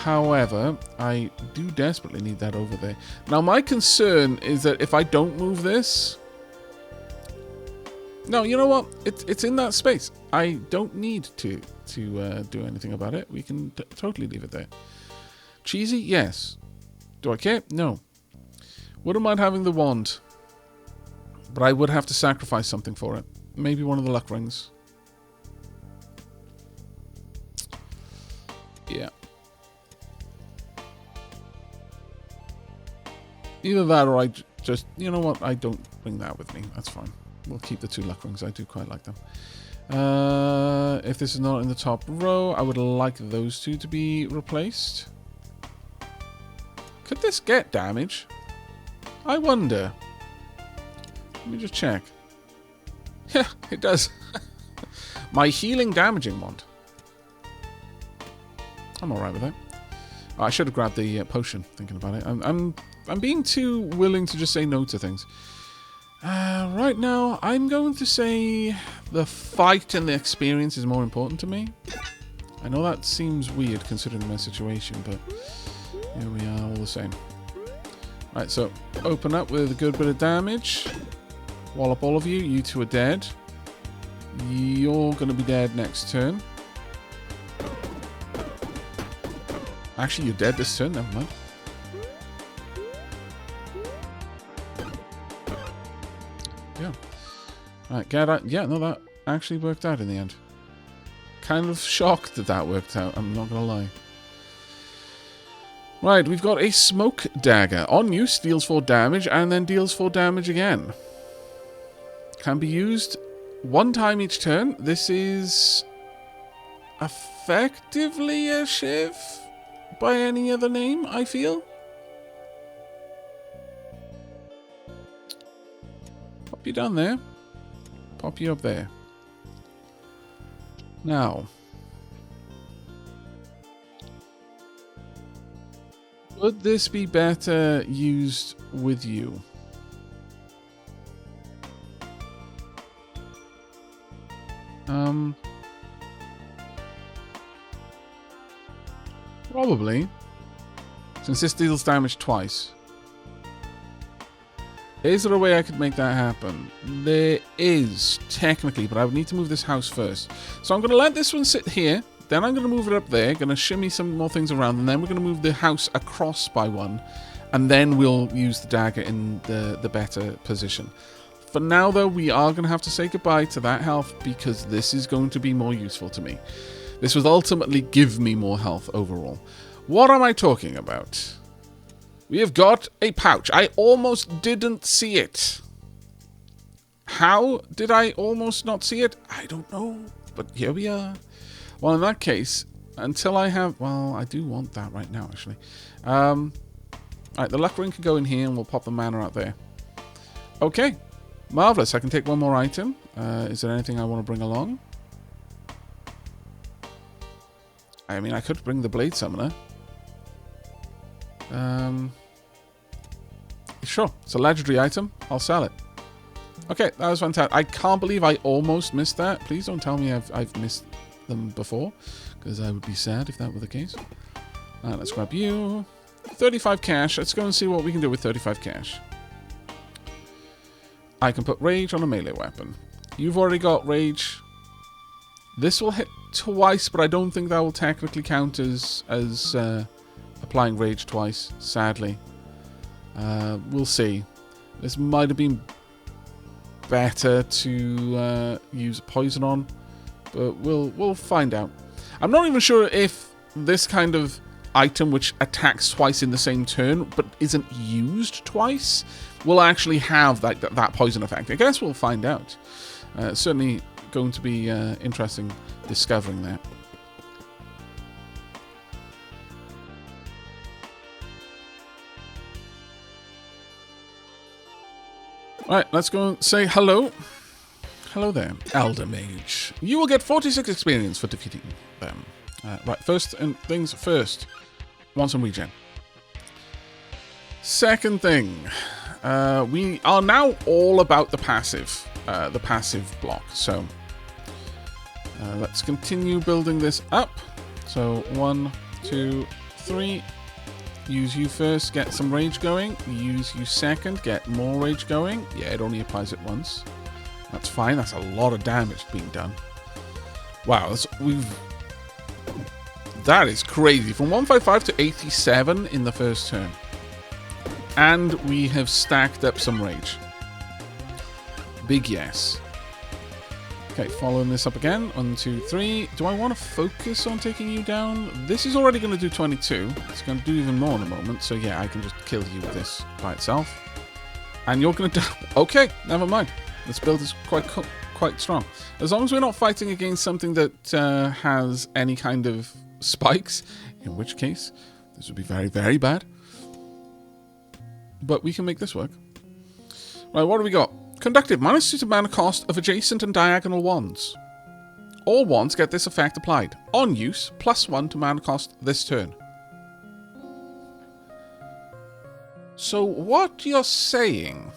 However, I do desperately need that over there. Now, my concern is that if I don't move this... No, you know what? It's in that space. I don't need to do anything about it. We can totally leave it there. Cheesy? Yes. Do I care? No. Wouldn't mind having the wand. But I would have to sacrifice something for it. Maybe one of the luck rings. Yeah. Either that or I just... You know what? I don't bring that with me. That's fine. We'll keep the 2 luck rings. I do quite like them. If this is not in the top row, I would like those 2 to be replaced. Could this get damage? I wonder. Let me just check. Yeah, it does. My healing damaging wand. I'm alright with that. Oh, I should have grabbed the potion, thinking about it. I'm being too willing to just say no to things. Right now, I'm going to say the fight and the experience is more important to me. I know that seems weird considering my situation, but here we are all the same. Right, so open up with a good bit of damage. Wallop all of you. You 2 are dead. You're going to be dead next turn. Actually, you're dead this turn. Never mind. Yeah. Right, get out. Yeah, no, that actually worked out in the end. Kind of shocked that that worked out, I'm not gonna lie. Right, we've got a smoke dagger. On use, deals 4 damage, and then deals 4 damage again. Can be used 1 time each turn. This is effectively a shiv by any other name, I feel. Pop you down there. Pop you up there. Now, would this be better used with you? Probably, since this deals damage twice. Is there a way I could make that happen? There is, technically, but I would need to move this house first. So I'm going to let this one sit here, then I'm going to move it up there, going to shimmy some more things around, and then we're going to move the house across by 1, and then we'll use the dagger in the better position. For now, though, we are going to have to say goodbye to that health, because this is going to be more useful to me. This will ultimately give me more health overall. What am I talking about? We have got a pouch. I almost didn't see it. How did I almost not see it? I don't know. But here we are. Well, in that case, until I have... Well, I do want that right now, actually. Alright, the luck ring can go in here, and we'll pop the mana out there. Okay. Marvellous. I can take 1 more item. Is there anything I want to bring along? I mean, I could bring the Blade Summoner. Sure, it's a legendary item. I'll sell it. Okay, that was fantastic. I can't believe I almost missed that. Please don't tell me I've missed them before, because I would be sad if that were the case. Let's grab you. 35 cash. Let's go and see what we can do with 35 cash. I can put Rage on a melee weapon. You've already got Rage. This will hit twice, but I don't think that will technically count as applying Rage twice, sadly. We'll see. This might have been better to use poison on, but we'll find out. I'm not even sure if this kind of item, which attacks twice in the same turn, but isn't used twice, will actually have that poison effect. I guess we'll find out. Certainly going to be interesting discovering that. Alright, let's go and say hello. Hello there, Elder Mage. You will get 46 experience for defeating them. Right, first things first. Want some regen. Second thing, we are now all about the passive block. So let's continue building this up. So 1, 2, 3. Use you first, get some rage going. Use you second, get more rage going. Yeah, it only applies it once. That's fine. That's a lot of damage being done. Wow, that is crazy. From 155 to 87 in the first turn. And we have stacked up some rage. Big yes. Okay, following this up again. 1, 2, 3. Do I want to focus on taking you down? This is already going to do 22. It's going to do even more in a moment. So yeah, I can just kill you with this by itself. And you're going to die. Okay, never mind. This build is quite strong. As long as we're not fighting against something that has any kind of spikes, in which case this would be very, very bad. But we can make this work. Right, what do we got? Conductive, -2 to mana cost of adjacent and diagonal wands. All wands get this effect applied. On use, +1 to mana cost this turn. So what you're saying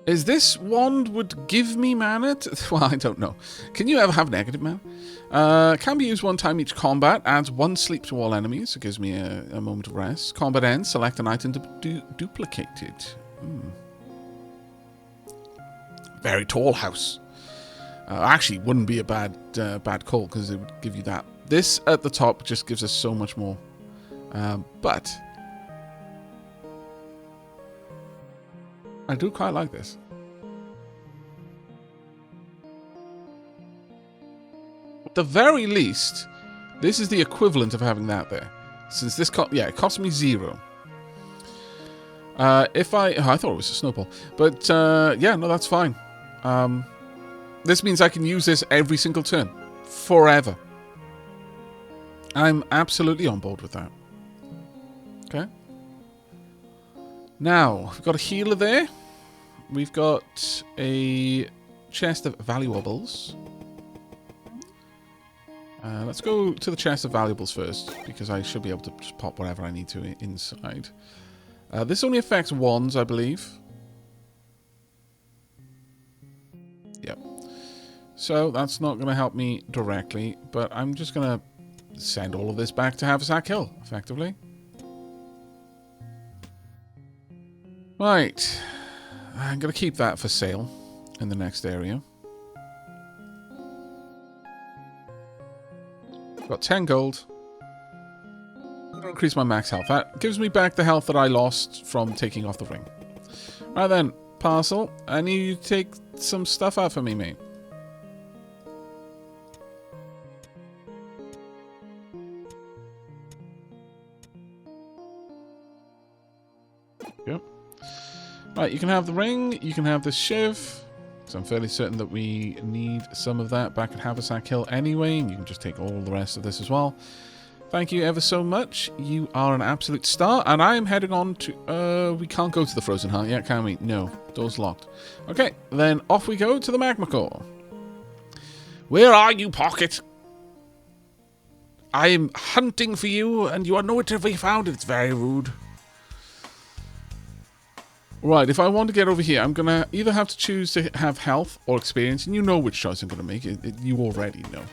is this wand would give me mana? Well, I don't know. Can you ever have negative mana? Can be used one time each combat. Adds 1 sleep to all enemies. It gives me a moment of rest. Combat ends. Select an item to duplicate it. Very tall house. Actually, wouldn't be a bad call because it would give you that. This at the top just gives us so much more. But I do quite like this. At the very least, this is the equivalent of having that there. Since this it cost me 0. I thought it was a snowball. But yeah, no, that's fine. This means I can use this every single turn. Forever. I'm absolutely on board with that. Okay. Now, we've got a healer there. We've got a chest of valuables. Let's go to the chest of valuables first, because I should be able to just pop whatever I need to inside. This only affects wands, I believe. Yep. So that's not going to help me directly, but I'm just going to send all of this back to Haversack Hill, effectively. Right. I'm going to keep that for sale in the next area. Got 10 gold. I'm going to increase my max health. That gives me back the health that I lost from taking off the ring. Right then, parcel. I need you to take some stuff out for me, mate. Yep. Right, you can have the ring, you can have the shiv. So I'm fairly certain that we need some of that back at Haversack Hill anyway, and you can just take all the rest of this as well. Thank you ever so much. You are an absolute star, and I am heading on to... we can't go to the Frozen Heart yet, can we? No, door's locked. Okay, then off we go to the Magma Core. Where are you, Pocket? I am hunting for you, and you are nowhere to be found. It's very rude. Right, if I want to get over here, I'm going to either have to choose to have health or experience, and you know which choice I'm going to make. You already know.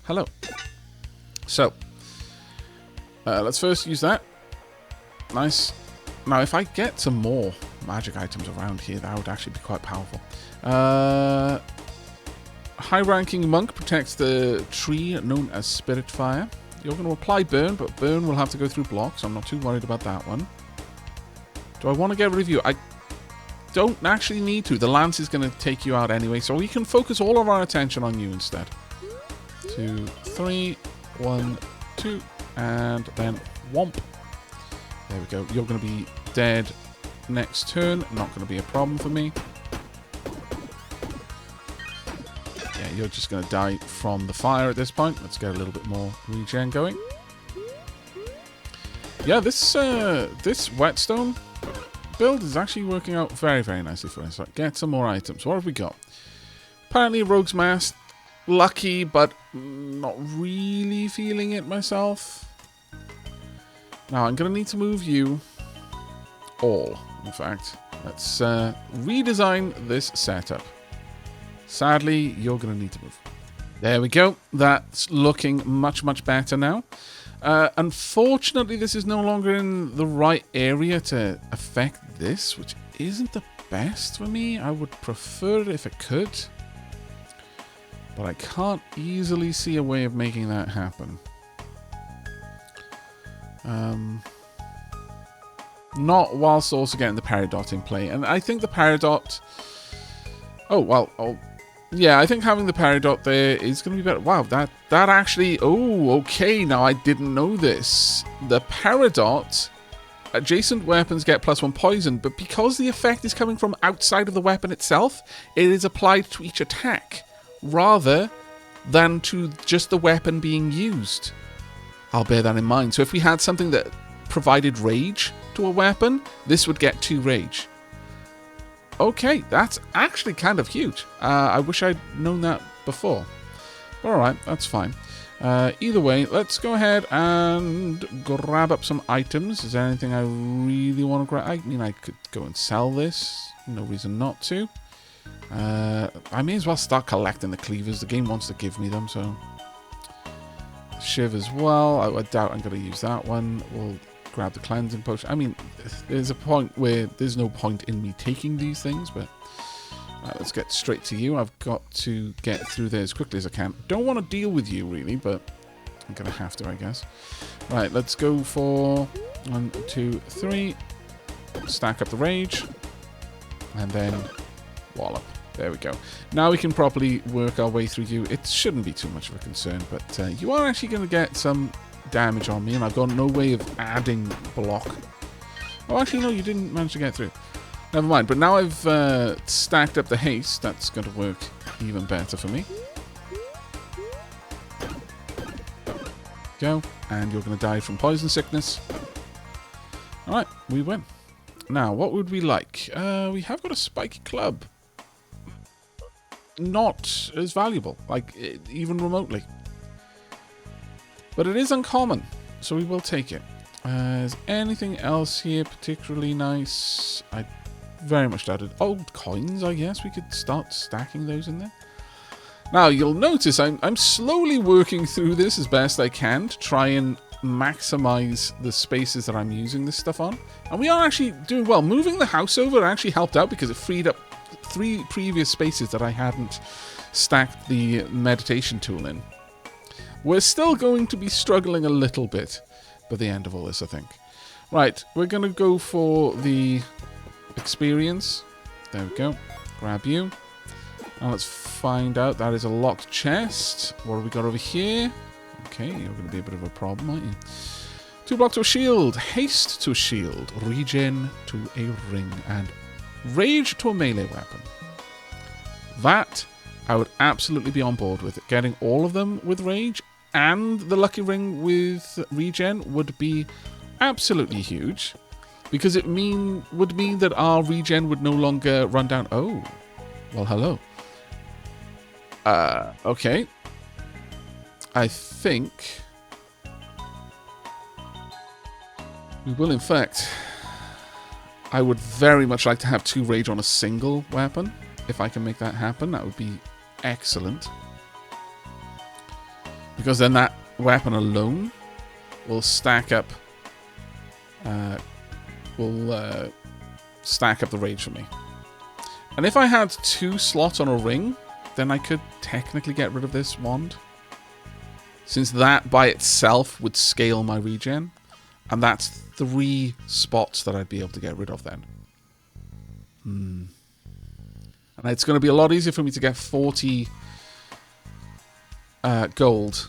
Hello. So, let's first use that. Nice. Now, if I get some more magic items around here, that would actually be quite powerful. High-ranking monk protects the tree known as Spirit Fire. You're going to apply burn, but burn will have to go through blocks, so I'm not too worried about that one. Do I want to get rid of you? I don't actually need to. The lance is going to take you out anyway, so we can focus all of our attention on you instead. 2, 3, 1, 2, and then whomp. There we go. You're going to be dead next turn. Not going to be a problem for me. Yeah, you're just going to die from the fire at this point. Let's get a little bit more regen going. Yeah, this whetstone build is actually working out very, very nicely for us. Right, get some more items. What have we got? Apparently, Rogue's Mask. Lucky, but not really feeling it myself. Now, I'm going to need to move you all, in fact. Let's redesign this setup. Sadly, you're going to need to move. There we go. That's looking much, much better now. Unfortunately, this is no longer in the right area to affect this, which isn't the best for me. I would prefer it if it could. But I can't easily see a way of making that happen. Not whilst also getting the Peridot in play. And I think the Peridot... Oh, well... Oh, yeah, I think having the Peridot there is going to be better. Wow, that actually... Oh, okay, now I didn't know this. The Peridot... Adjacent weapons get +1 poison, but because the effect is coming from outside of the weapon itself, it is applied to each attack, rather than to just the weapon being used. I'll bear that in mind. So if we had something that provided rage to a weapon, this would get 2 rage. Okay, that's actually kind of huge. I wish I'd known that before. Alright, that's fine. Either way, let's go ahead and grab up some items. Is there anything I really want to grab? I mean, I could go and sell this. No reason not to. I may as well start collecting the cleavers. The game wants to give me them, so... Shiv as well. I doubt I'm going to use that one. We'll grab the cleansing potion. I mean, there's a point where there's no point in me taking these things, but... let's get straight to you. I've got to get through there as quickly as I can. Don't want to deal with you, really, but I'm going to have to, I guess. Right, let's go for 1, 2, 3. Stack up the rage. And then wallop. There we go. Now we can properly work our way through you. It shouldn't be too much of a concern, but you are actually going to get some damage on me, and I've got no way of adding block. Oh, actually, no, you didn't manage to get through. Never mind, but now I've stacked up the haste. That's going to work even better for me. Go, and you're going to die from poison sickness. Alright, we win. Now, what would we like? We have got a spiky club. Not as valuable, like, even remotely. But it is uncommon, so we will take it. Is anything else here particularly nice? I very much doubt it. Old coins, I guess. We could start stacking those in there. Now, you'll notice I'm slowly working through this as best I can to try and maximize the spaces that I'm using this stuff on. And we are actually doing well. Moving the house over actually helped out because it freed up 3 previous spaces that I hadn't stacked the meditation tool in. We're still going to be struggling a little bit by the end of all this, I think. Right, we're going to go for the experience. There we go. Grab you. Now let's find out. That is a locked chest. What have we got over here? Okay, you're going to be a bit of a problem, aren't you? 2 blocks to a shield. Haste to a shield. Regen to a ring. And rage to a melee weapon. That I would absolutely be on board with. Getting all of them with rage and the lucky ring with regen would be absolutely huge. Because it would mean that our regen would no longer run down. Oh, well, hello. Okay. I think we will, in fact. I would very much like to have 2 rage on a single weapon. If I can make that happen, that would be excellent. Because then that weapon alone will stack up. Stack up the rage for me. And if I had 2 slots on a ring, then I could technically get rid of this wand. Since that by itself would scale my regen. And that's 3 spots that I'd be able to get rid of then. And it's going to be a lot easier for me to get 40 gold.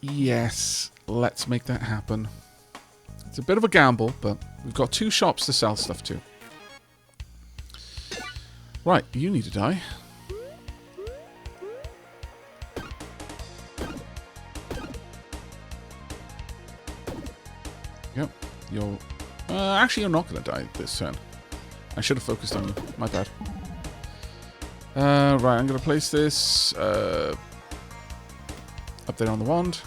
Yes, let's make that happen. It's a bit of a gamble, but we've got 2 shops to sell stuff to. Right, you need to die. Yep, you're... actually, you're not going to die this turn. I should have focused on you. My bad. Right, I'm going to place this up there on the wand.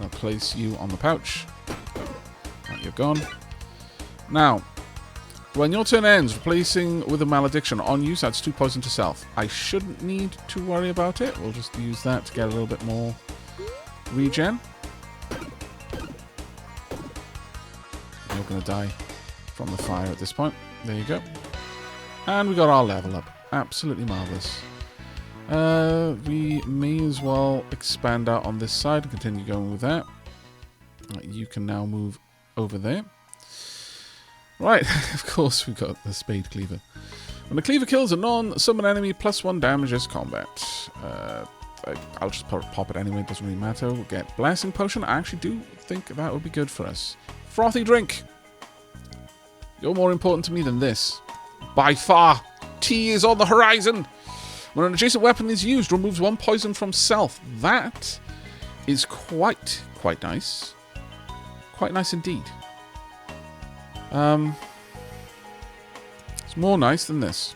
I'll place you on the pouch. Right, you're gone. Now, When your turn ends, replacing with a malediction on use adds 2 poison to self. I shouldn't need to worry about it. We'll just use that to get a little bit more regen. You're going to die from the fire at this point. There you go. And we got our level up. Absolutely marvellous. We may as well expand out on this side and continue going with that. You can now move over there. Right, of course we've got the Spade Cleaver. When the Cleaver kills a non-summon enemy, +1 damage as combat. I'll just pop it anyway, it doesn't really matter. We'll get Blessing Potion. I actually do think that would be good for us. Frothy Drink. You're more important to me than this. By far. Tea is on the horizon. When an adjacent weapon is used, removes 1 poison from self. That is quite nice. Quite nice indeed. It's more nice than this.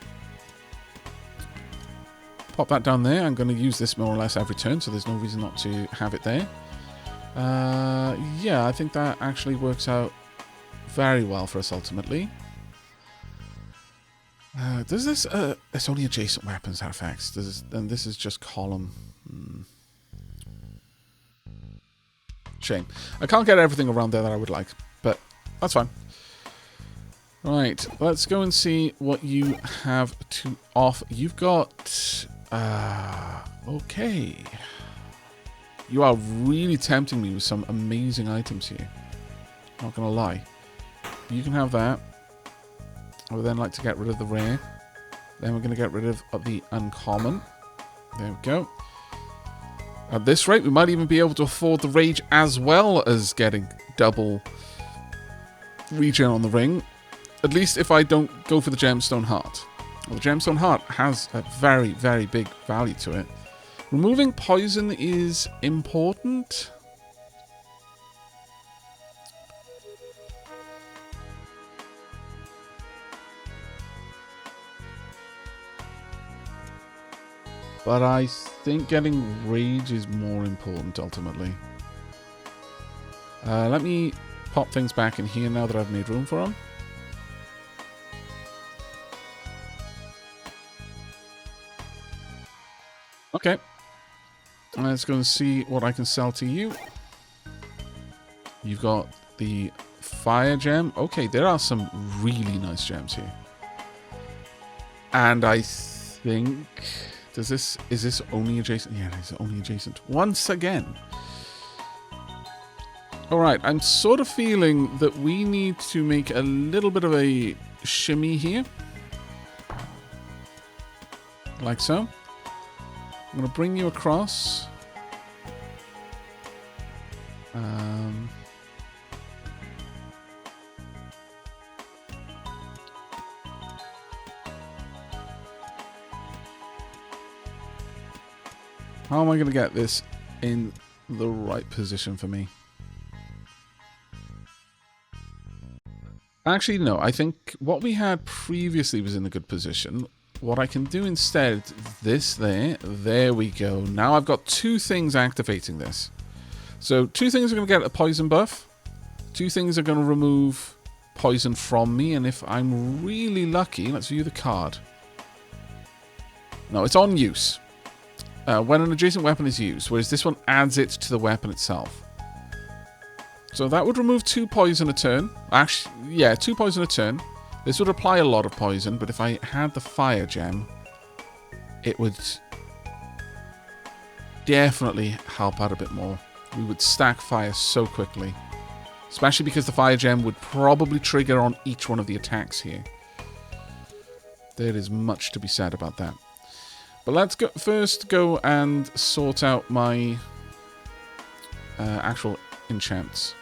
Pop that down there. I'm going to use this more or less every turn, so there's no reason not to have it there. Yeah, I think that actually works out very well for us ultimately. Does this... it's only adjacent weapons that affects. And this is just column. Shame. I can't get everything around there that I would like, but that's fine. Right, let's go and see what you have to offer. You've got... okay. You are really tempting me with some amazing items here. Not gonna lie. You can have that. I would then like to get rid of the rare. Then we're going to get rid of the uncommon. There we go. At this rate, we might even be able to afford the rage as well as getting double regen on the ring. At least if I don't go for the gemstone heart. Well, the gemstone heart has a very, very big value to it. Removing poison is important. But I think getting rage is more important ultimately. Let me pop things back in here now that I've made room for them. Okay. Let's go and see what I can sell to you. You've got the fire gem. Okay, there are some really nice gems here. And I think... is this only adjacent? Yeah, it's only adjacent. Once again. Alright, I'm sort of feeling that we need to make a little bit of a shimmy here. Like so. I'm going to bring you across. How am I going to get this in the right position for me? Actually, no. I think what we had previously was in a good position. What I can do instead, this there. There we go. Now I've got 2 things activating this. So 2 things are going to get a poison buff. 2 things are going to remove poison from me. And if I'm really lucky, let's view the card. No, it's on use. When an adjacent weapon is used, whereas this one adds it to the weapon itself. So that would remove 2 poison a turn. Actually, yeah, 2 poison a turn. This would apply a lot of poison, but if I had the fire gem, it would definitely help out a bit more. We would stack fire so quickly. Especially because the fire gem would probably trigger on each one of the attacks here. There is much to be said about that. But let's first go and sort out my actual enchants.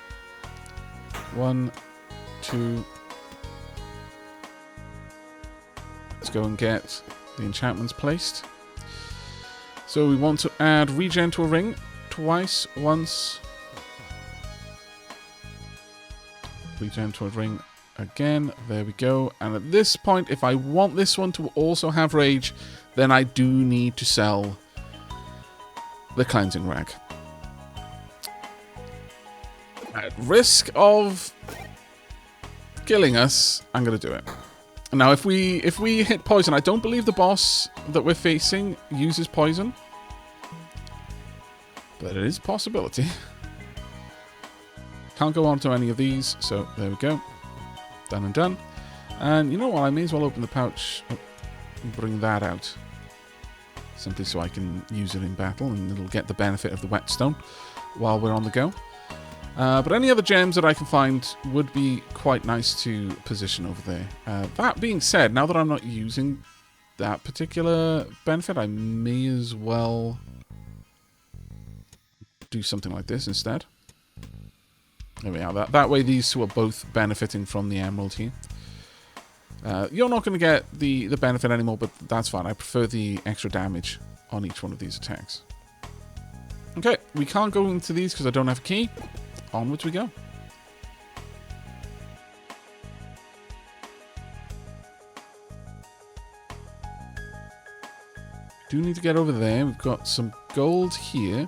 1, 2. Let's go and get the enchantments placed. So we want to add regen to a ring twice, once. Regen to a ring again. There we go. And at this point, if I want this one to also have rage, then I do need to sell the cleansing rag. At risk of killing us, I'm going to do it. Now, if we hit poison, I don't believe the boss that we're facing uses poison. But it is a possibility. Can't go on to any of these, so there we go. Done and done. And you know what? I may as well open the pouch and bring that out. Simply so I can use it in battle, and it'll get the benefit of the whetstone while we're on the go. But any other gems that I can find would be quite nice to position over there. That being said, now that I'm not using that particular benefit, I may as well do something like this instead. There we are. That way these two are both benefiting from the emerald here. You're not going to get the benefit anymore, but that's fine. I prefer the extra damage on each one of these attacks. Okay, we can't go into these because I don't have a key. Onwards we go. Do need to get over there. We've got some gold here,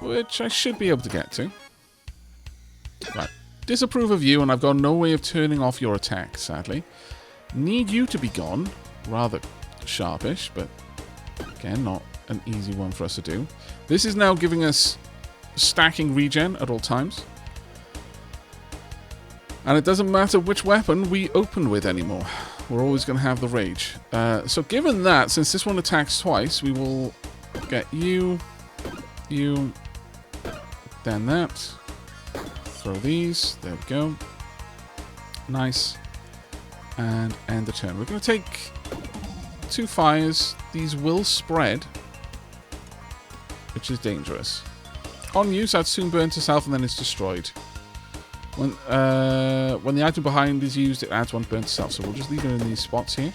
which I should be able to get to. Right. Disapprove of you, and I've got no way of turning off your attack, sadly. Need you to be gone. Rather sharpish, but again, not an easy one for us to do. This is now giving us stacking regen at all times. And it doesn't matter which weapon we open with anymore. We're always going to have the rage. So given that, since this one attacks twice, we will get you, then that. Throw these. There we go. Nice. And end the turn. We're going to take 2 fires. These will spread, which is dangerous. On use, that soon burns itself and then it's destroyed. When the item behind is used, it adds 1 burnt to self. So we'll just leave it in these spots here.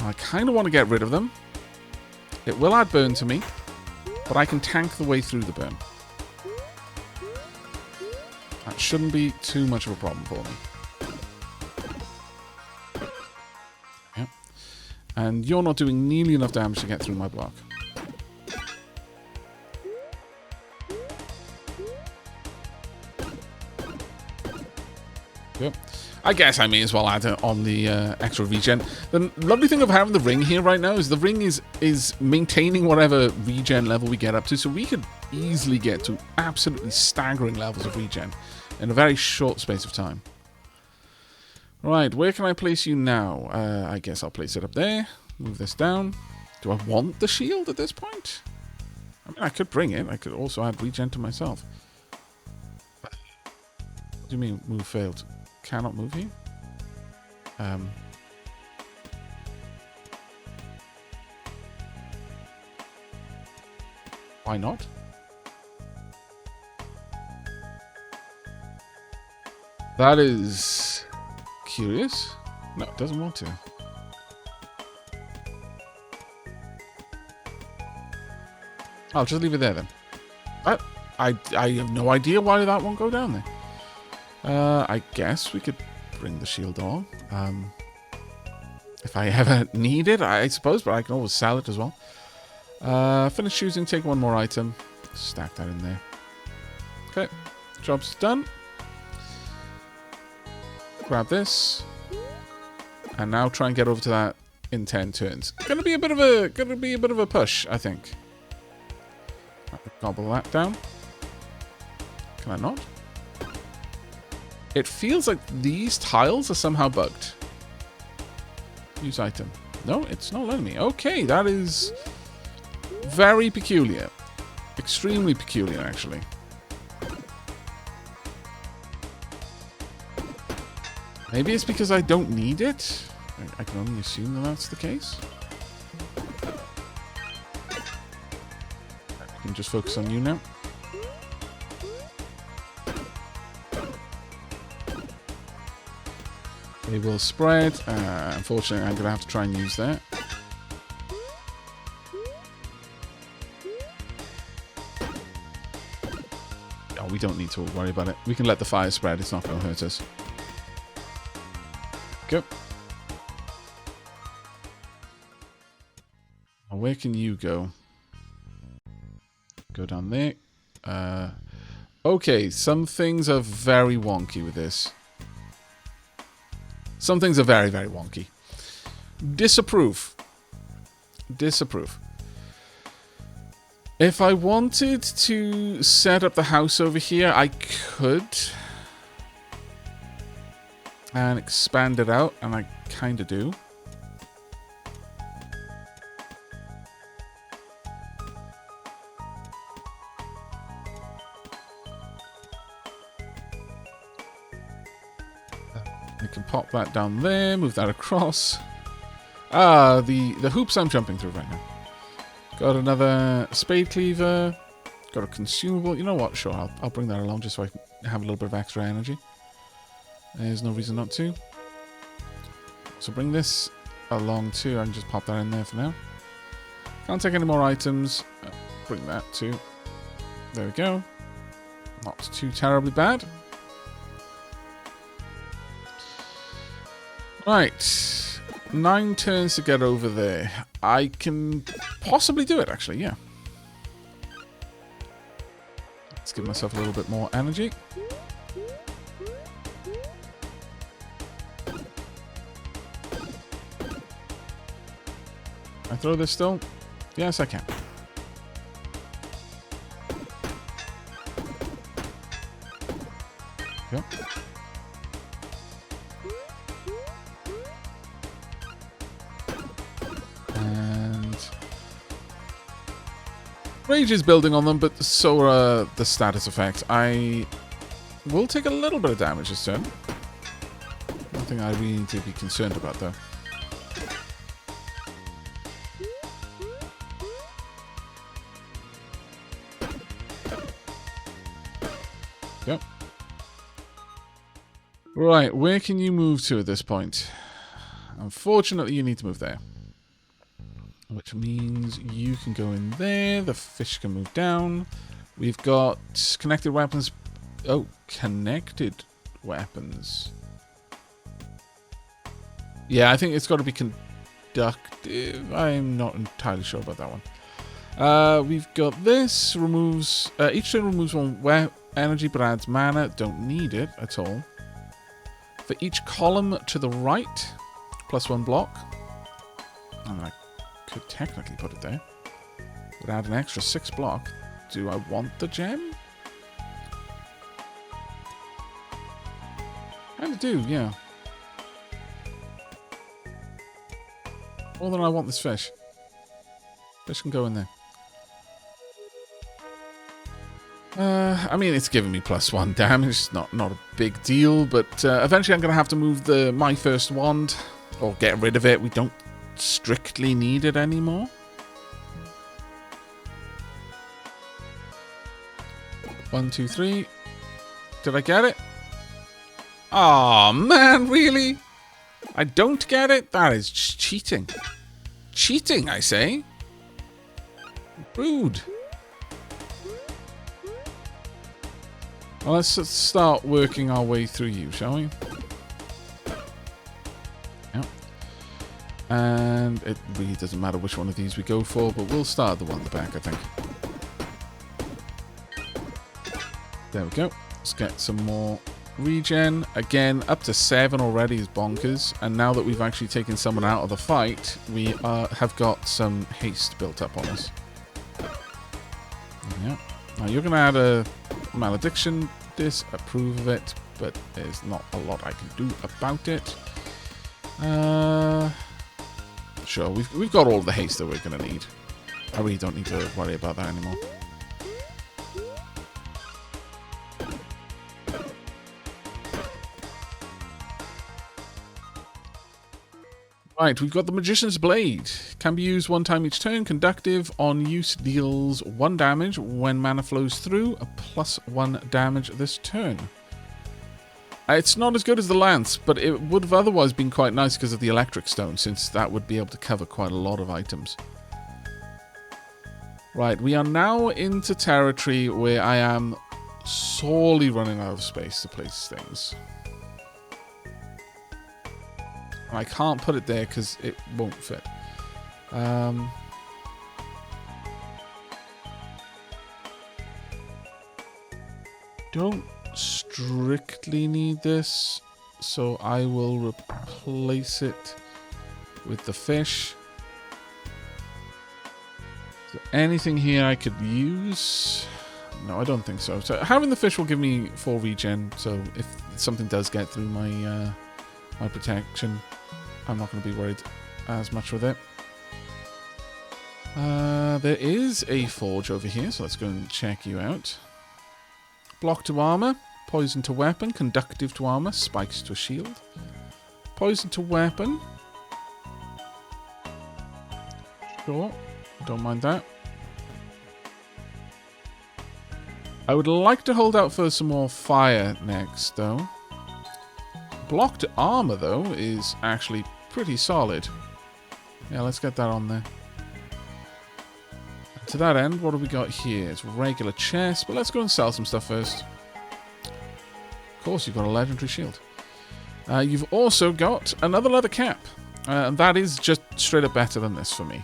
I kind of want to get rid of them. It will add burn to me, but I can tank the way through the burn. That shouldn't be too much of a problem for me. Yep. And you're not doing nearly enough damage to get through my block. Yep. I guess I may as well add it on the extra regen. The lovely thing of having the ring here right now is the ring is maintaining whatever regen level we get up to, so we could easily get to absolutely staggering levels of regen in a very short space of time. Right, where can I place you now? I guess I'll place it up there. Move this down. Do I want the shield at this point? I mean, I could bring it. I could also add regen to myself. What do you mean, move failed? Cannot move here? Why not? That is curious. No, it doesn't want to. I'll just leave it there then. I have no idea why that won't go down there. I guess we could bring the shield on. If I ever need it, I suppose, but I can always sell it as well. Finish choosing, take 1 more item. Stack that in there. Okay, job's done. Grab this. And now try and get over to that in 10 turns. Gonna be a bit of a push, I think. Gobble that down. Can I not? It feels like these tiles are somehow bugged. Use item. No, it's not letting me. Okay, that is very peculiar. Extremely peculiar, actually. Maybe it's because I don't need it. I can only assume that that's the case. I can just focus on you now. They will spread. Unfortunately, I'm going to have to try and use that. Oh, we don't need to worry about it. We can let the fire spread. It's not going to hurt us. Go. Now, where can you go? Go down there. Okay, some things are very wonky with this. Some things are very, very wonky. Disapprove. Disapprove. If I wanted to set up the house over here, I could. And expand it out, and I kind of do. I can pop that down there, move that across. Ah, the hoops I'm jumping through right now. Got another spade cleaver. Got a consumable. You know what? Sure, I'll bring that along just so I can have a little bit of extra energy. There's no reason not to. So bring this along too. I can just pop that in there for now. Can't take any more items. Bring that too. There we go. Not too terribly bad. Right. 9 turns to get over there. I can possibly do it, actually, yeah. Let's give myself a little bit more energy. I throw this still? Yes, I can. Yep. And Rage is building on them, but so are the status effects. I will take a little bit of damage this turn. Nothing I really need to be concerned about, though. Yep. Right, where can you move to at this point? Unfortunately, you need to move there. Which means you can go in there. The fish can move down. We've got connected weapons. Oh, connected weapons. Yeah, I think it's got to be conductive. I'm not entirely sure about that one. We've got this. Removes... each turn removes one energy but adds mana. Don't need it at all. For each column to the right, +1 block. And I could technically put it there. Would add an extra 6 block. Do I want the gem? I do, yeah. More than I want this fish. Fish can go in there. I mean, it's giving me +1 damage. Not a big deal, but eventually I'm going to have to move my first wand. Or get rid of it. We don't strictly need it anymore. One, two, three. Did I get it? Oh man, really? I don't get it? That is cheating. Cheating, I say. Rude. Well, let's start working our way through you, shall we? Yep. And it really doesn't matter which one of these we go for, but we'll start the one at the back, I think. There we go. Let's get some more regen. Again, up to 7 already is bonkers. And now that we've actually taken someone out of the fight, we have got some haste built up on us. Yeah. Now you're going to add a malediction. Disapprove of it, but there's not a lot I can do about it. Sure, we've got all the haste that we're going to need. I really don't need to worry about that anymore. Right, we've got the Magician's Blade. Can be used 1 time each turn. Conductive. On use deals 1 damage. When mana flows through, a +1 damage this turn. It's not as good as the Lance, but it would have otherwise been quite nice because of the Electric Stone, since that would be able to cover quite a lot of items. Right, we are now into territory where I am sorely running out of space to place things. I can't put it there because it won't fit. Don't strictly need this. so I will replace it with the fish. Is there anything here I could use? No, I don't think so. So having the fish will give me full regen, so if something does get through my my protection, I'm not going to be worried as much with it. There is a forge over here, so let's go and check you out. Block to armor, poison to weapon, conductive to armor, spikes to a shield. Poison to weapon. Sure, don't mind that. I would like to hold out for some more fire next, though. Block to armor, though, is actually pretty solid. Yeah, let's get that on there. To that end, what have we got here? It's regular chest, but let's go and sell some stuff first. Of course, you've got a legendary shield. You've also got another leather cap, and that is just straight up better than this for me.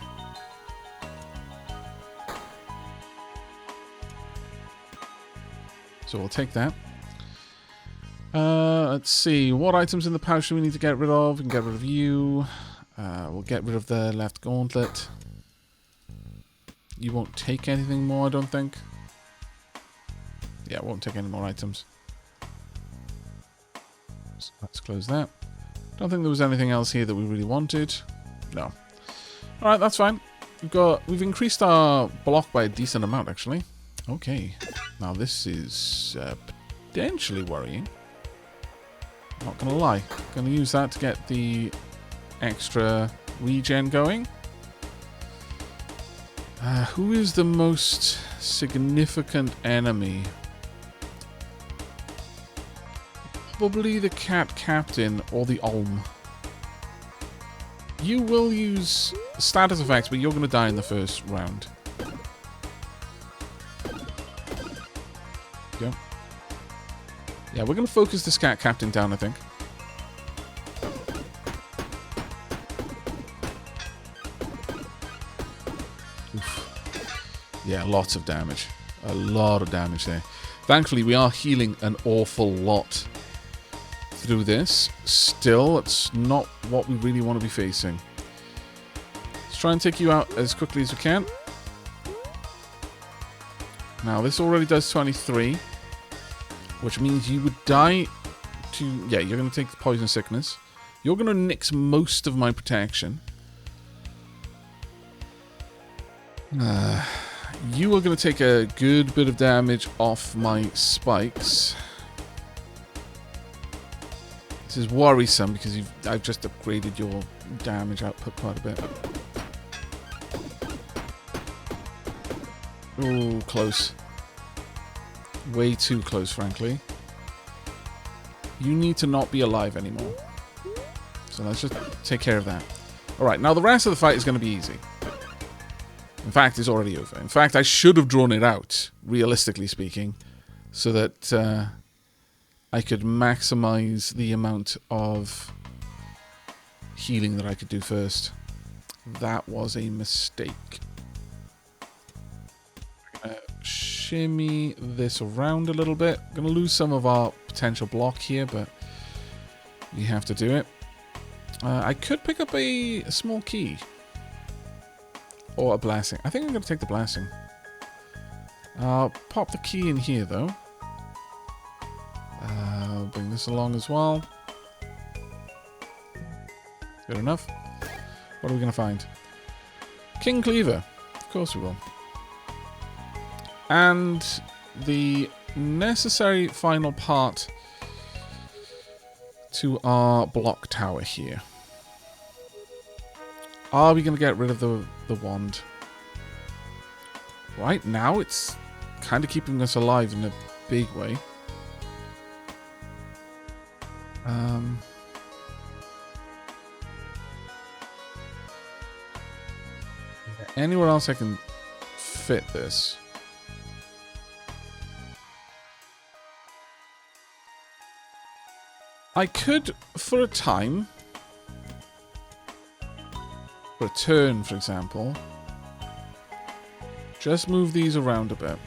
So we'll take that. Let's see, what items in the pouch do we need to get rid of? We can get rid of you. We'll get rid of the left gauntlet. You won't take anything more, I don't think. Yeah, won't take any more items. So let's close that. Don't think there was anything else here that we really wanted. No. Alright, that's fine. We've increased our block by a decent amount, actually. Okay. Now this is potentially worrying. Not gonna lie. Gonna use that to get the extra regen going. Who is the most significant enemy? Probably the cat captain or the Olm. You will use status effects, but you're going to die in the first round. Go. Yeah, we're going to focus this cat captain down, I think. Yeah, lots of damage. A lot of damage there. Thankfully, we are healing an awful lot through this. Still, it's not what we really want to be facing. Let's try and take you out as quickly as we can. Now, this already does 23. Which means you would die to... Yeah, you're going to take the poison sickness. You're going to nix most of my protection. You are going to take a good bit of damage off my spikes. This is worrisome because I've just upgraded your damage output quite a bit. Oh, close. Way too close, frankly. You need to not be alive anymore. So let's just take care of that. Alright, now the rest of the fight is going to be easy. In fact, it's already over. In fact, I should have drawn it out, realistically speaking, so that I could maximize the amount of healing that I could do first. That was a mistake. Shimmy this around a little bit. I'm going to lose some of our potential block here, but we have to do it. I could pick up a small key. Or a blessing. I think I'm going to take the blessing. I'll pop the key in here, though. I'll bring this along as well. Good enough. What are we going to find? King Cleaver. Of course we will. And the necessary final part to our block tower here. Are we going to get rid of the wand? Right now, it's kind of keeping us alive in a big way. Anywhere else I can fit this? I could, for a time... For a turn, for example, just move these around a bit.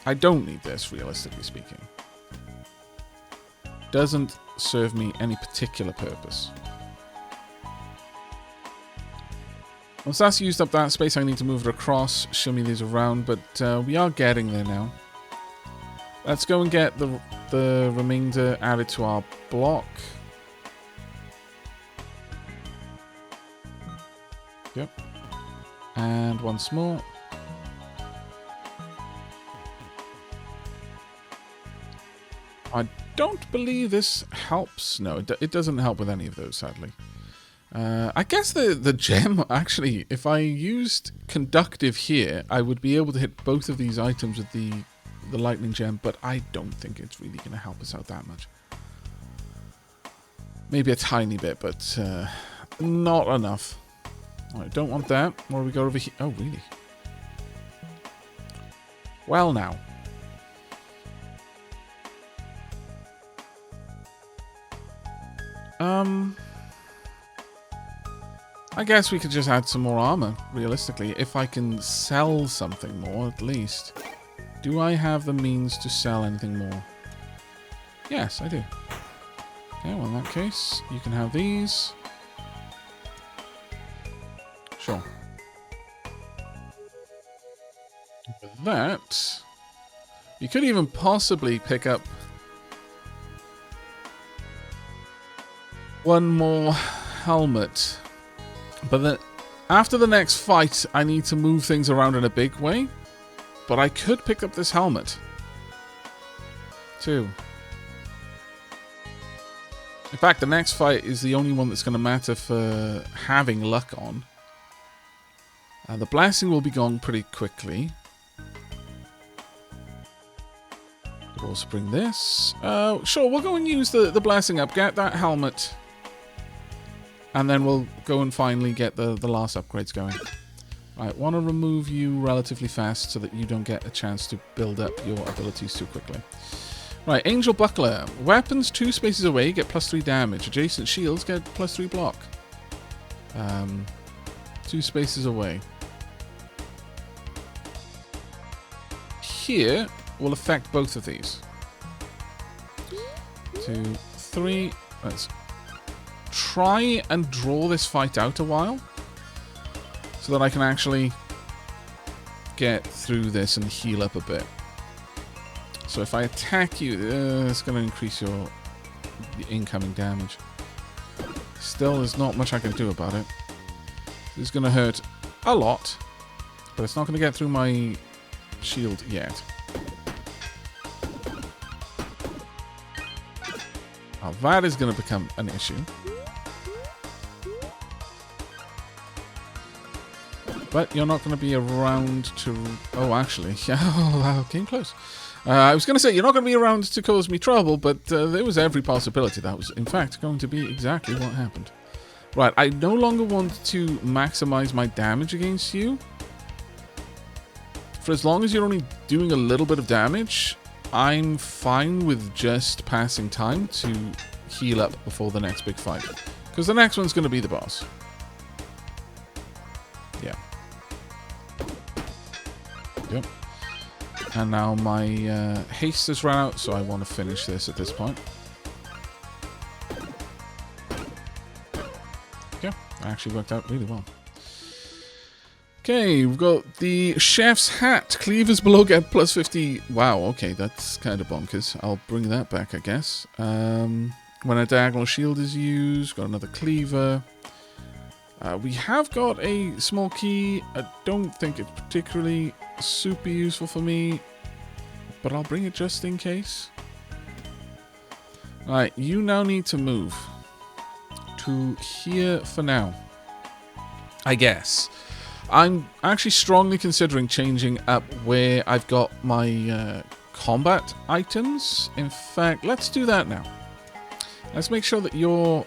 I don't need this, realistically speaking. Doesn't serve me any particular purpose. Once that's used up that space, I need to move it across, shimmy these around, but we are getting there now. Let's go and get the remainder added to our block. Yep. And once more. I don't believe this helps. No, it doesn't help with any of those, sadly. I guess the gem, actually, if I used conductive here, I would be able to hit both of these items with the lightning gem, but I don't think it's really going to help us out that much. Maybe a tiny bit, but not enough. I don't want that. What do we got over here? Oh, really? Well, now. I guess we could just add some more armor, realistically, if I can sell something more, at least. Do I have the means to sell anything more? Yes, I do. Okay, well, in that case, you can have these. Sure. With that, you could even possibly pick up one more helmet. But then, after the next fight, I need to move things around in a big way. But I could pick up this helmet, too. In fact, the next fight is the only one that's going to matter for having luck on. The blessing will be gone pretty quickly. We'll also bring this. Sure, we'll go and use the blessing up, get that helmet. And then we'll go and finally get the last upgrades going. Right, want to remove you relatively fast so that you don't get a chance to build up your abilities too quickly. Right, Angel Buckler. Weapons 2 spaces away get +3 damage. Adjacent shields get +3 block. 2 spaces away. Here will affect both of these. 2, 3. Let's try and draw this fight out a while so that I can actually get through this and heal up a bit. So if I attack you, it's going to increase your incoming damage. Still, there's not much I can do about it. This is going to hurt a lot, but it's not going to get through my shield yet. Now that is going to become an issue. But you're not going to be around to... Oh, actually. Oh, came close. I was going to say, you're not going to be around to cause me trouble, but there was every possibility that was, in fact, going to be exactly what happened. Right, I no longer want to maximize my damage against you. For as long as you're only doing a little bit of damage, I'm fine with just passing time to heal up before the next big fight. Because the next one's going to be the boss. Yeah. Yep. And now my haste has run out, so I want to finish this at this point. Yeah, that actually worked out really well. Okay, we've got the chef's hat. Cleavers below get +50. Wow, okay, that's kind of bonkers. I'll bring that back, I guess. When a diagonal shield is used, got another cleaver. We have got a small key. I don't think it's particularly super useful for me, but I'll bring it just in case. Alright, you now need to move to here for now, I guess. I'm actually strongly considering changing up where I've got my combat items. In fact, let's do that now. Let's make sure that you're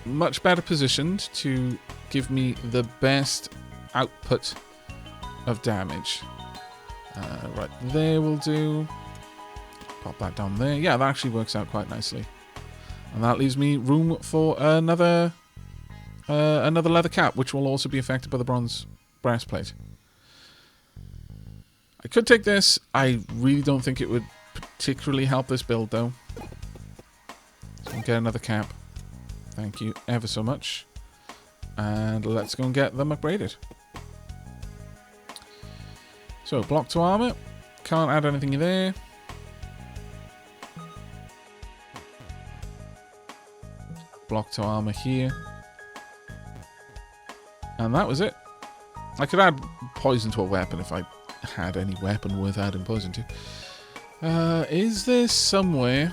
much better positioned to give me the best output of damage. Right there will do. Pop that down there. Yeah, that actually works out quite nicely. And that leaves me room for another leather cap, which will also be affected by the bronze breastplate. I could take this. I really don't think it would particularly help this build, though. So get another cap. Thank you ever so much. And let's go and get them upgraded. So, block to armor. Can't add anything there. Block to armor here. And that was it. I could add poison to a weapon if I had any weapon worth adding poison to. Is there somewhere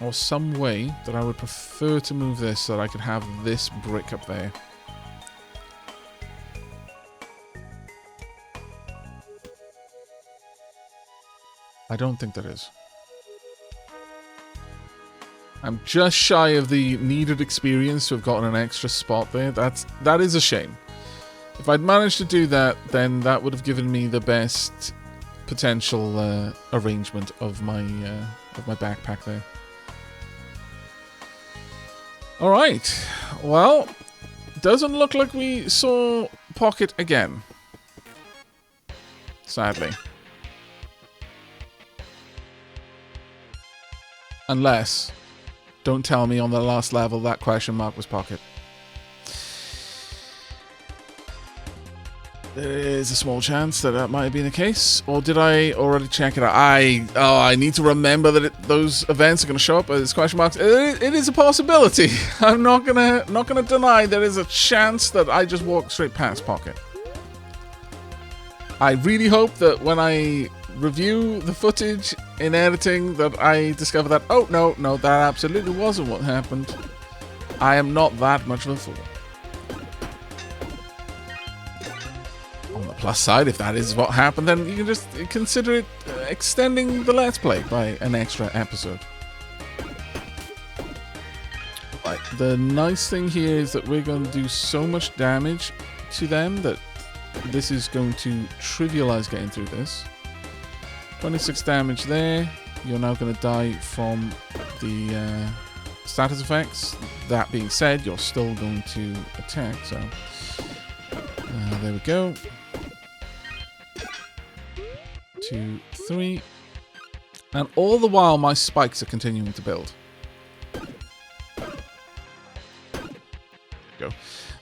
or some way that I would prefer to move this so that I could have this brick up there? I don't think there is. I'm just shy of the needed experience to have gotten an extra spot there. That is a shame. If I'd managed to do that, then that would have given me the best potential arrangement of my backpack there. All right. Well, doesn't look like we saw Pocket again. Sadly. Unless, don't tell me on the last level that question mark was Pocket. There is a small chance that might have been the case. Or did I already check it out? I need to remember that those events are going to show up as question marks. It is a possibility. I'm not gonna deny there is a chance that I just walk straight past Pocket. I really hope that when I review the footage in editing that I discover that, oh, no, that absolutely wasn't what happened. I am not that much of a fool. On the plus side, if that is what happened, then you can just consider it extending the Let's Play by an extra episode. Right, the nice thing here is that we're going to do so much damage to them that this is going to trivialize getting through this. 26 damage there. You're now going to die from the status effects. That being said, you're still going to attack, so there we go. 2, 3. And all the while my spikes are continuing to build. Go.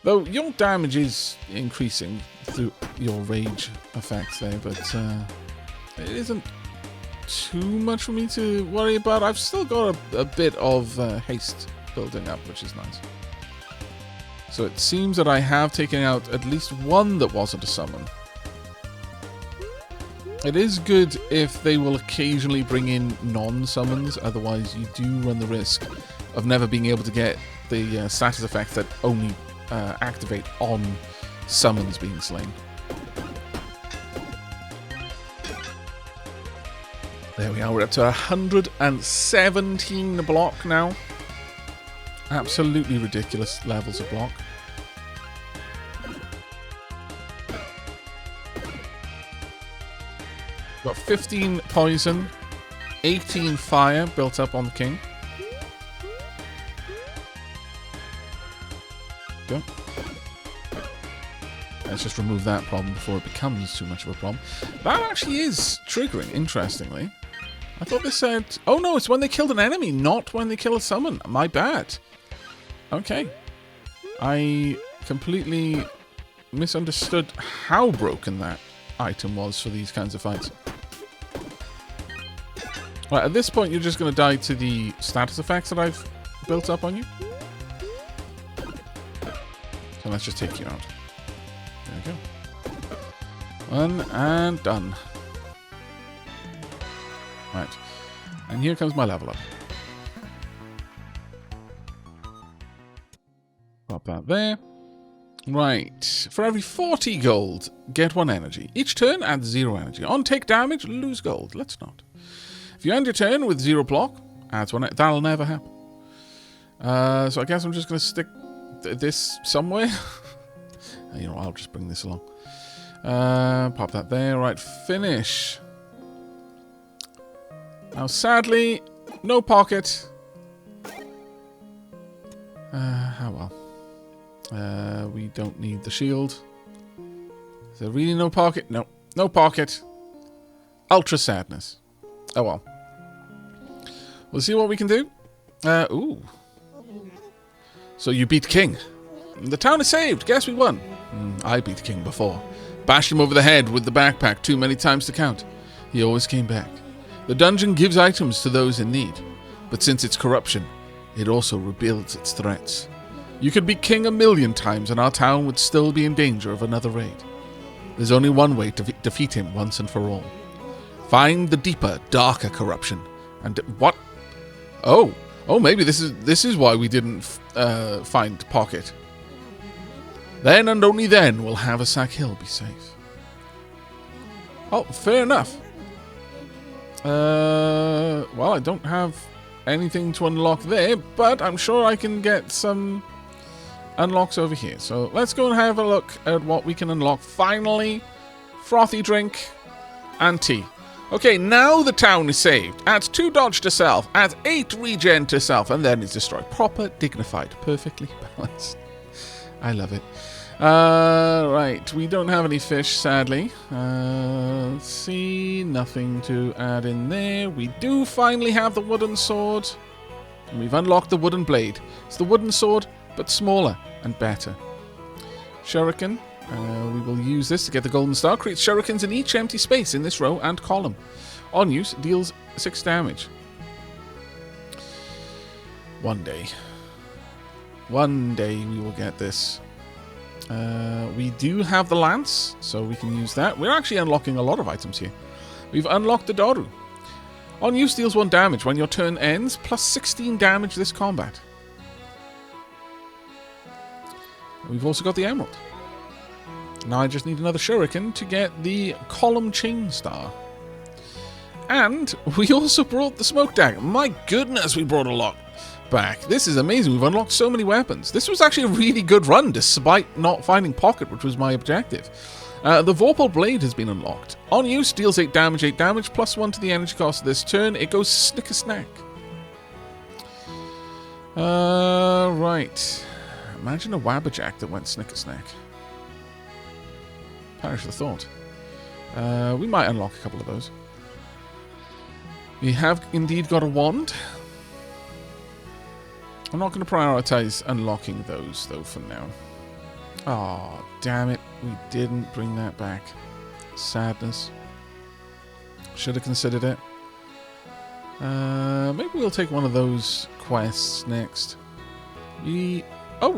Though your damage is increasing through your rage effects there, but it isn't too much for me to worry about. I've still got a bit of haste building up, which is nice. So it seems that I have taken out at least one that wasn't a summon. It is good if they will occasionally bring in non-summons, otherwise you do run the risk of never being able to get the status effects that only activate on summons being slain. There we are, we're up to 117 block now. Absolutely ridiculous levels of block. Got 15 poison, 18 fire built up on the king. Go. Let's just remove that problem before it becomes too much of a problem. That actually is triggering, interestingly. I thought they said... Oh no, it's when they killed an enemy, not when they kill a summon. My bad. Okay. I completely misunderstood how broken that item was for these kinds of fights. Right, at this point you're just going to die to the status effects that I've built up on you. So let's just take you out. There we go. One and done. Right. And here comes my level up. Pop that there. Right. For every 40 gold, get 1 energy. Each turn, add 0 energy. On take damage, lose gold. Let's not. If you end your turn with 0 block, adds 1. That'll never happen. So I guess I'm just going to stick this somewhere. You know, I'll just bring this along. Pop that there. Right, finish. Now, sadly, no pocket. Oh well. We don't need the shield. Is there really no pocket? No. No pocket. Ultra sadness. Oh well. We'll see what we can do. Ooh. So you beat King. The town is saved. Guess we won. I beat King before. Bashed him over the head with the backpack too many times to count. He always came back. The dungeon gives items to those in need, but since it's corruption, it also rebuilds its threats. You could beat King 1,000,000 times and our town would still be in danger of another raid. There's only one way to defeat him once and for all. Find the deeper, darker corruption. And what? Oh, maybe this is why we didn't find Pocket. Then and only then will Haversack Hill be safe. Oh, fair enough. Well, I don't have anything to unlock there, but I'm sure I can get some unlocks over here. So let's go and have a look at what we can unlock. Finally, frothy drink and tea. Okay, now the town is saved. Adds 2 dodge to self, adds 8 regen to self, and then is destroyed. Proper, dignified, perfectly balanced. I love it. Right, we don't have any fish, sadly. Let's see, nothing to add in there. We do finally have the wooden sword. And we've unlocked the wooden blade. It's the wooden sword, but smaller and better. Shuriken. We will use this to get the golden star. Creates shurikens in each empty space in this row and column. On use, deals 6 damage. One day we will get this. We do have the lance, so we can use that. We're actually unlocking a lot of items here. We've unlocked the Doru. On use, deals 1 damage. When your turn ends, plus 16 damage this combat. We've also got the emerald. Now I just need another shuriken to get the column chain star. And we also brought the smoke dagger. My goodness, we brought a lot back. This is amazing. We've unlocked so many weapons. This was actually a really good run, despite not finding Pocket, which was my objective. The Vorpal Blade has been unlocked. On use, deals 8 damage, plus 1 to the energy cost of this turn. It goes snicker snack. Right. Imagine a Wabberjack that went snicker snack. Perish the thought. We might unlock a couple of those. We have indeed got a wand. I'm not going to prioritize unlocking those, though, for now. Oh, damn it. We didn't bring that back. Sadness. Should have considered it. Maybe we'll take one of those quests next. We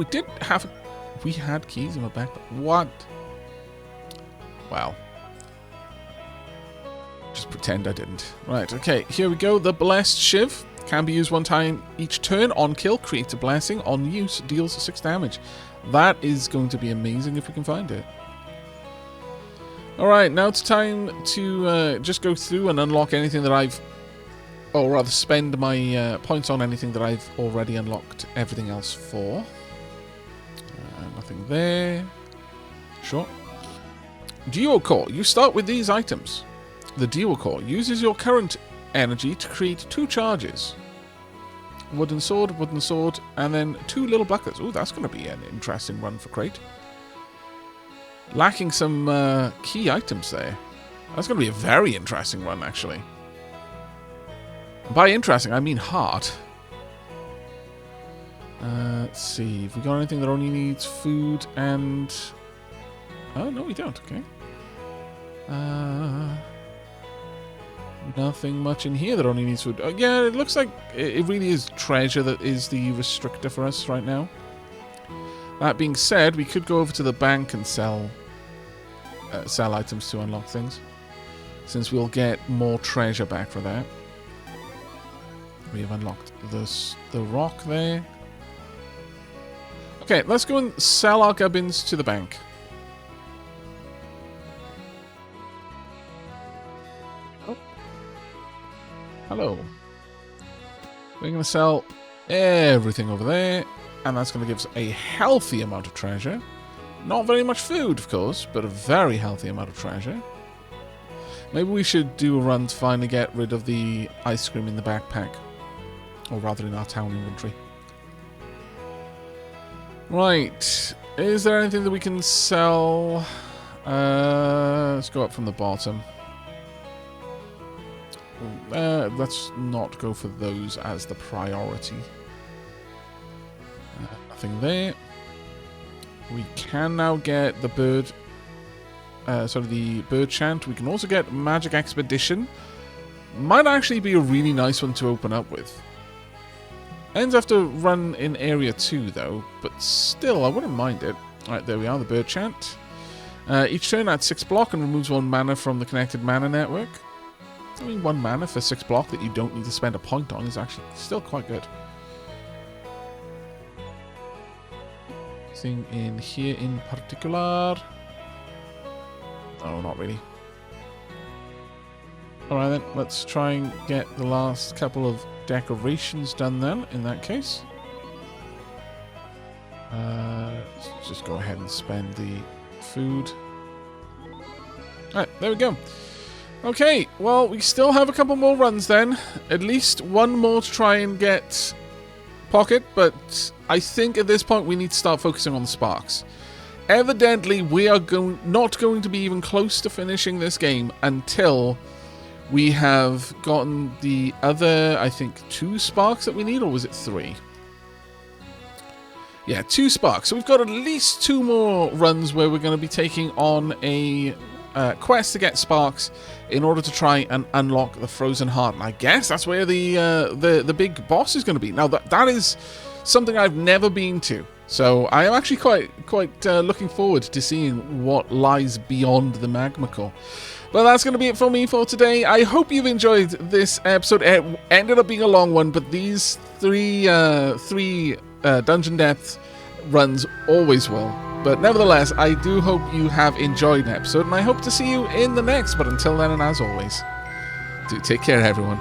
did have... We had keys in my backpack. What? Wow. Just pretend I didn't. Right, okay. Here we go. The Blessed Shiv. Can be used 1 time each turn. On kill, creates a blessing. On use, deals 6 damage. That is going to be amazing if we can find it. Alright, now it's time to just go through and unlock anything that I've... Or rather, spend my points on anything that I've already unlocked everything else for. Nothing there. Sure. Duo Core. You start with these items. The Duo Core uses your current energy to create 2 charges. Wooden sword, and then 2 little buckets. Oh, that's going to be an interesting run for Crate. Lacking some key items there. That's going to be a very interesting run, actually. And by interesting, I mean hard. Let's see. Have we got anything that only needs food and... Oh, no, we don't. Okay. Nothing much in here that only needs food. Yeah, it looks like it really is treasure that is the restrictor for us right now. That being said, we could go over to the bank and sell items to unlock things, since we'll get more treasure back for that. We have unlocked the rock there. Okay, let's go and sell our gubbins to the bank. Oh. Hello. We're going to sell everything over there, and that's going to give us a healthy amount of treasure. Not very much food, of course, but a very healthy amount of treasure. Maybe we should do a run to finally get rid of the ice cream in the backpack. Or rather in our town inventory. Right. Is there anything that we can sell? Let's go up from the bottom. let's not go for those as the priority. Nothing there. We can now get the bird, the bird chant. We can also get magic expedition. Might actually be a really nice one to open up with. Ends have to run in area 2 though, but still I wouldn't mind it. Alright, there we are, the bird chant. Each turn adds 6 block and removes 1 mana from the connected mana network. I mean, 1 mana for 6 block that you don't need to spend a point on is actually still quite good. Anything in here in particular? No, not really. Alright then, let's try and get the last couple of decorations done then, in that case. Let's just go ahead and spend the food. Alright, there we go. Okay, well, we still have a couple more runs then. At least one more to try and get pocket, but I think at this point we need to start focusing on the sparks. Evidently, we are not going to be even close to finishing this game until we have gotten the other, I think, 2 sparks that we need, or was it 3? Yeah, 2 sparks. So we've got at least 2 more runs where we're going to be taking on a quest to get sparks in order to try and unlock the Frozen Heart. And I guess that's where the big boss is going to be. Now, that is something I've never been to. So I am actually quite looking forward to seeing what lies beyond the Magma Core. But that's going to be it for me for today. I hope you've enjoyed this episode. It ended up being a long one, but these three dungeon depth runs always will. But nevertheless, I do hope you have enjoyed the episode, and I hope to see you in the next. But until then, and as always, do take care, everyone.